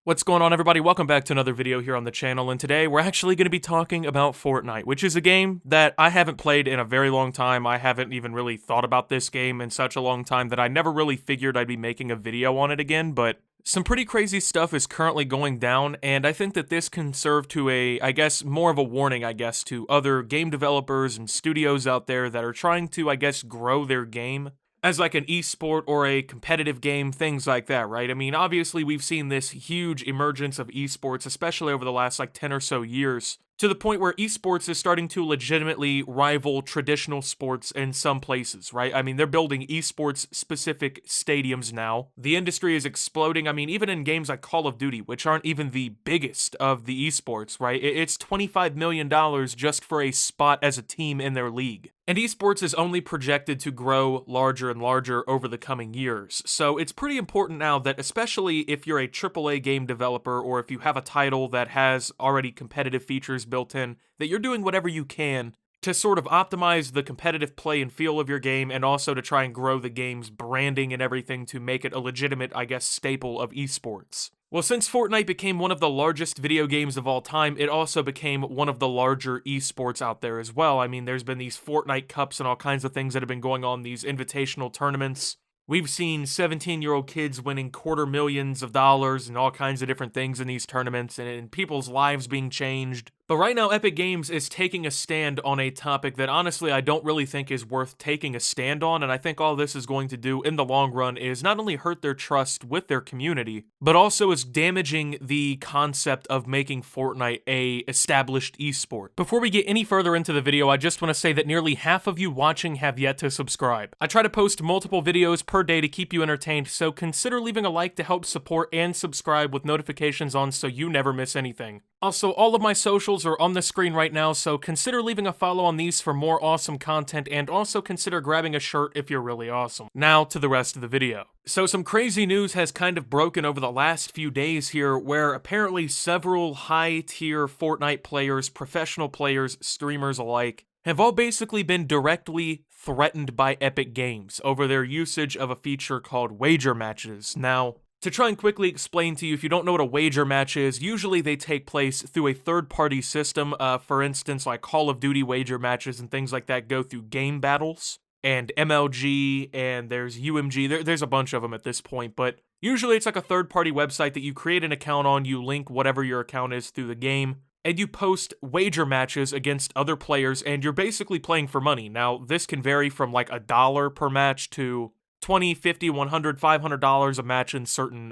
What's going on, everybody? Welcome back to another video here on the channel, and today we're actually going to be talking about Fortnite, which is a game that I haven't played in a very long time. I haven't even really thought about this game in such a long time that I never really figured I'd be making a video on it again, but some pretty crazy stuff is currently going down, and I think that this can serve to more of a warning, to other game developers and studios out there that are trying to, grow their game as like an esport or a competitive game, things like that, right? I mean, obviously we've seen this huge emergence of esports, especially over the last 10 or so years, to the point where esports is starting to legitimately rival traditional sports in some places, right? I mean, they're building esports specific stadiums now. The industry is exploding. I mean, even in games like Call of Duty, which aren't even the biggest of the esports, right? It's $25 million just for a spot as a team in their league. And esports is only projected to grow larger and larger over the coming years. So it's pretty important now that, especially if you're a AAA game developer or if you have a title that has already competitive features built in, that you're doing whatever you can to sort of optimize the competitive play and feel of your game, and also to try and grow the game's branding and everything to make it a legitimate, staple of esports. Well, since Fortnite became one of the largest video games of all time, it also became one of the larger esports out there as well. I mean, there's been these Fortnite Cups and all kinds of things that have been going on, these invitational tournaments. We've seen 17-year-old kids winning $250,000 and all kinds of different things in these tournaments, and people's lives being changed. But right now, Epic Games is taking a stand on a topic that honestly I don't really think is worth taking a stand on, and I think all this is going to do in the long run is not only hurt their trust with their community, but also is damaging the concept of making Fortnite a established esport. Before we get any further into the video, I just want to say that nearly half of you watching have yet to subscribe. I try to post multiple videos per day to keep you entertained, so consider leaving a like to help support, and subscribe with notifications on so you never miss anything. Also, all of my socials are on the screen right now, so consider leaving a follow on these for more awesome content, and also consider grabbing a shirt if you're really awesome. Now to the rest of the video. So some crazy news has kind of broken over the last few days here, where apparently several high-tier Fortnite players, professional players, streamers alike, have all basically been directly threatened by Epic Games over their usage of a feature called wager matches. Now, to try and quickly explain to you, if you don't know what a wager match is, usually they take place through a third-party system. For instance, like Call of Duty wager matches and things like that go through game battles, and MLG, and there's UMG, there's a bunch of them at this point, but usually it's like a third-party website that you create an account on, you link whatever your account is through the game, and you post wager matches against other players, and you're basically playing for money. Now, this can vary from like $1 per match to $20, $50, $100, $500 a match in certain,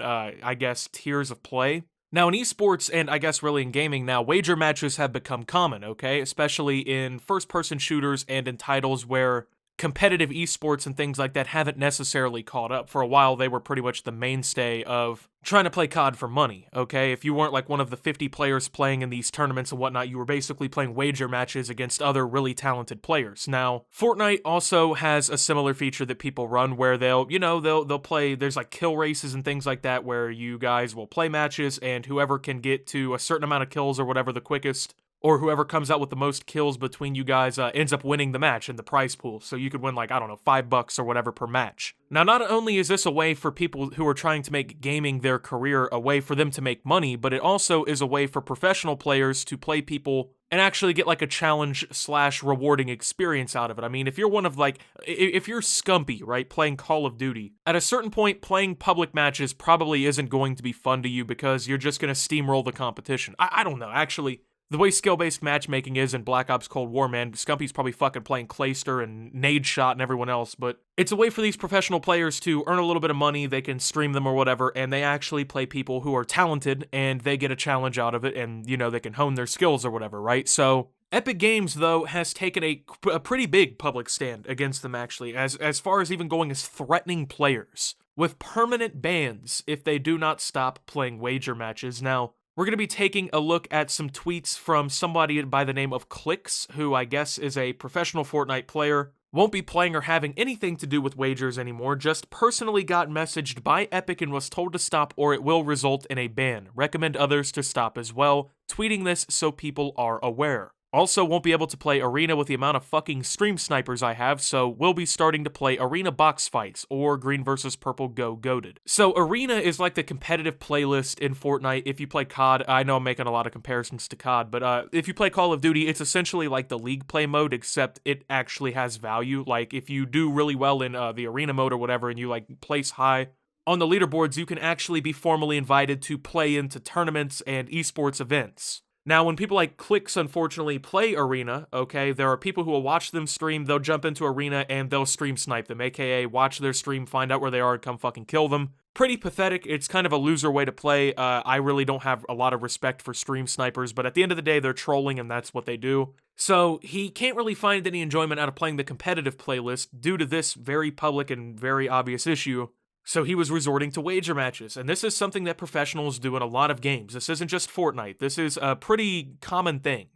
tiers of play. Now, in esports, and really in gaming now, wager matches have become common, okay? Especially in first-person shooters and in titles where competitive esports and things like that haven't necessarily caught up. For a while, they were pretty much the mainstay of trying to play COD for money, okay? If you weren't like one of the 50 players playing in these tournaments and whatnot, you were basically playing wager matches against other really talented players. Now, Fortnite also has a similar feature that people run where they'll play, there's like kill races and things like that where you guys will play matches, and whoever can get to a certain amount of kills or whatever the quickest, or whoever comes out with the most kills between you guys ends up winning the match in the prize pool. So you could win $5 or whatever per match. Now, not only is this a way for people who are trying to make gaming their career, a way for them to make money, but it also is a way for professional players to play people and actually get like a challenge/rewarding experience out of it. I mean, if you're if you're Scumpy, right, playing Call of Duty, at a certain point, playing public matches probably isn't going to be fun to you because you're just going to steamroll the competition. I don't know, actually. The way skill-based matchmaking is in Black Ops Cold War, man, Scumpy's probably fucking playing Clayster and Nade Shot and everyone else, but it's a way for these professional players to earn a little bit of money, they can stream them or whatever, and they actually play people who are talented, and they get a challenge out of it, and, they can hone their skills or whatever, right? So Epic Games, though, has taken a pretty big public stand against them, actually, as far as even going as threatening players with permanent bans if they do not stop playing wager matches. Now, we're going to be taking a look at some tweets from somebody by the name of Clicks, who I guess is a professional Fortnite player, won't be playing or having anything to do with wagers anymore, just personally got messaged by Epic and was told to stop or it will result in a ban. Recommend others to stop as well, tweeting this so people are aware. Also, won't be able to play Arena with the amount of fucking stream snipers I have, so we'll be starting to play Arena box fights, or Green vs. Purple Go Goated. So Arena is like the competitive playlist in Fortnite. If you play COD, I know I'm making a lot of comparisons to COD, but if you play Call of Duty, it's essentially like the League play mode, except it actually has value. Like, if you do really well in the Arena mode or whatever, and you like place high on the leaderboards, you can actually be formally invited to play into tournaments and esports events. Now, when people like Clicks unfortunately play Arena, okay, there are people who will watch them stream, they'll jump into Arena, and they'll stream snipe them, aka watch their stream, find out where they are, and come fucking kill them. Pretty pathetic. It's kind of a loser way to play. I really don't have a lot of respect for stream snipers, but at the end of the day, they're trolling, and that's what they do. So he can't really find any enjoyment out of playing the competitive playlist due to this very public and very obvious issue. So he was resorting to wager matches, and this is something that professionals do in a lot of games. This isn't just Fortnite. This is a pretty common thing,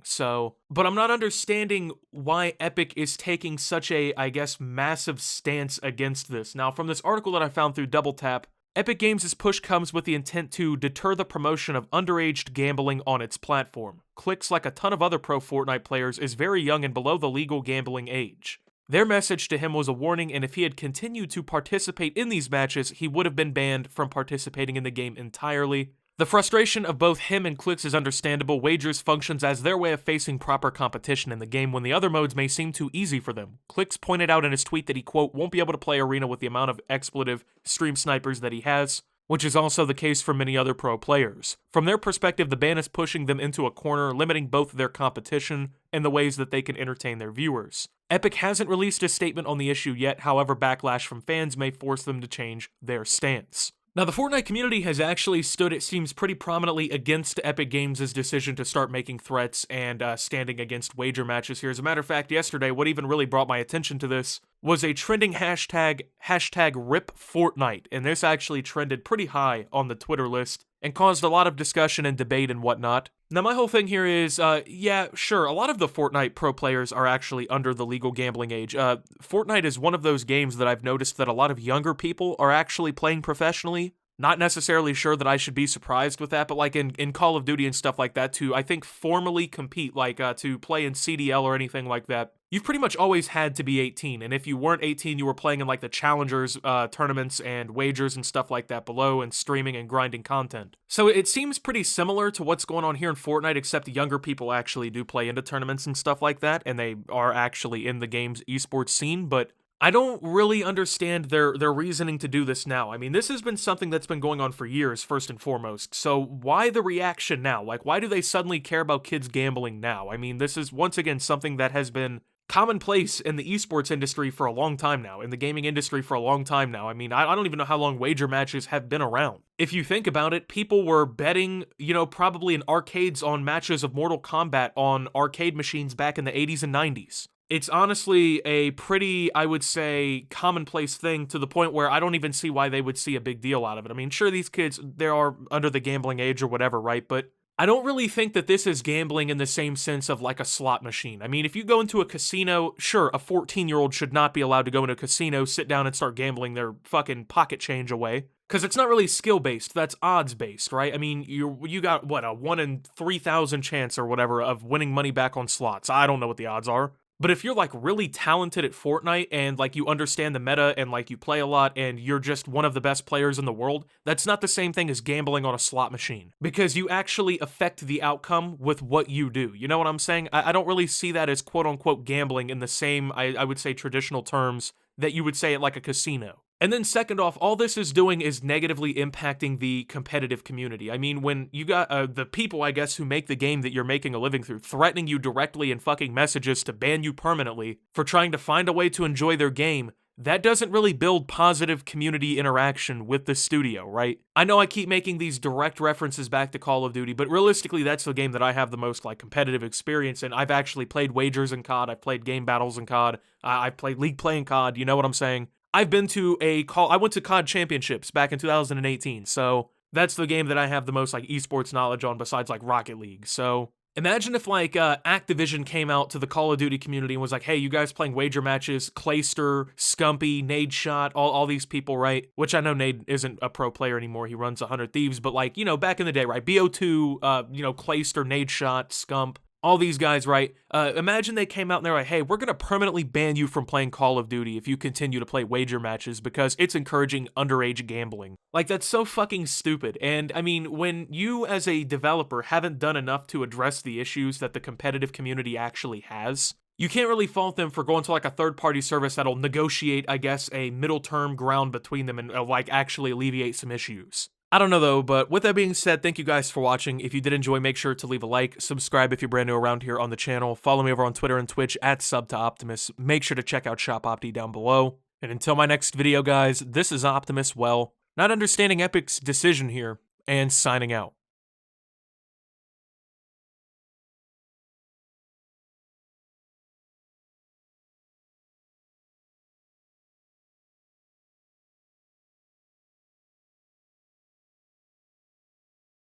but I'm not understanding why Epic is taking such a, I guess, massive stance against this. Now, from this article that I found through Double Tap, Epic Games' push comes with the intent to deter the promotion of underage gambling on its platform. Clicks, like a ton of other pro Fortnite players, is very young and below the legal gambling age. Their message to him was a warning, and if he had continued to participate in these matches, he would have been banned from participating in the game entirely. The frustration of both him and Clicks is understandable. Wagers functions as their way of facing proper competition in the game when the other modes may seem too easy for them. Clicks pointed out in his tweet that he, quote, won't be able to play Arena with the amount of expletive stream snipers that he has, which is also the case for many other pro players. From their perspective, the ban is pushing them into a corner, limiting both their competition and the ways that they can entertain their viewers. Epic hasn't released a statement on the issue yet, however, backlash from fans may force them to change their stance. Now, the Fortnite community has actually stood, it seems, pretty prominently against Epic Games' decision to start making threats and standing against wager matches here. As a matter of fact, yesterday, what even really brought my attention to this was a trending hashtag #RipFortnite, and this actually trended pretty high on the Twitter list and caused a lot of discussion and debate and whatnot. Now, my whole thing here is, yeah, sure, a lot of the Fortnite pro players are actually under the legal gambling age. Fortnite is one of those games that I've noticed that a lot of younger people are actually playing professionally. Not necessarily sure that I should be surprised with that, but like in Call of Duty and stuff like that to, I think, formally compete, like to play in CDL or anything like that, you've pretty much always had to be 18, and if you weren't 18, you were playing in like the Challengers tournaments and wagers and stuff like that below, and streaming and grinding content. So it seems pretty similar to what's going on here in Fortnite, except younger people actually do play into tournaments and stuff like that, and they are actually in the game's esports scene, but I don't really understand their reasoning to do this now. I mean, this has been something that's been going on for years, first and foremost. So why the reaction now? Like, why do they suddenly care about kids gambling now? I mean, this is, once again, something that has been commonplace in the esports industry for a long time now, in the gaming industry for a long time now. I mean, I don't even know how long wager matches have been around. If you think about it, people were betting, probably in arcades on matches of Mortal Kombat on arcade machines back in the 80s and 90s. It's honestly a pretty, I would say, commonplace thing to the point where I don't even see why they would see a big deal out of it. I mean, sure, these kids, they are under the gambling age or whatever, right? But I don't really think that this is gambling in the same sense of like a slot machine. I mean, if you go into a casino, sure, a 14-year-old should not be allowed to go into a casino, sit down and start gambling their fucking pocket change away. Because it's not really skill-based, that's odds-based, right? I mean, you got, what, a 1 in 3,000 chance or whatever of winning money back on slots. I don't know what the odds are. But if you're like really talented at Fortnite and like you understand the meta and like you play a lot and you're just one of the best players in the world, that's not the same thing as gambling on a slot machine. Because you actually affect the outcome with what you do. You know what I'm saying? I don't really see that as quote-unquote gambling in the same, I would say, traditional terms that you would say at like a casino. And then second off, all this is doing is negatively impacting the competitive community. I mean, when you got the people, I guess, who make the game that you're making a living through, threatening you directly in fucking messages to ban you permanently for trying to find a way to enjoy their game, that doesn't really build positive community interaction with the studio, right? I know I keep making these direct references back to Call of Duty, but realistically, that's the game that I have the most like competitive experience in. I've actually played wagers in COD, I've played game battles in COD, I've played League Play in COD, you know what I'm saying? I went to COD Championships back in 2018, so that's the game that I have the most like esports knowledge on besides like Rocket League. So imagine if like Activision came out to the Call of Duty community and was like, hey, you guys playing wager matches, Clayster, Scumpy, Nadeshot, all these people, right? Which I know Nade isn't a pro player anymore, he runs 100 Thieves, but like, back in the day, right? BO2, Clayster, Nadeshot, Scump, all these guys, right? Imagine they came out and they're like, hey, we're going to permanently ban you from playing Call of Duty if you continue to play wager matches because it's encouraging underage gambling. Like, that's so fucking stupid. And I mean, when you as a developer haven't done enough to address the issues that the competitive community actually has, you can't really fault them for going to like a third-party service that'll negotiate, I guess, a middle term ground between them and like actually alleviate some issues. I don't know though, but with that being said, thank you guys for watching. If you did enjoy, make sure to leave a like, subscribe if you're brand new around here on the channel, follow me over on Twitter and Twitch at @SubToOptimus. Make sure to check out Shop Opti down below. And until my next video, guys, this is Optimus, well, not understanding Epic's decision here, and signing out.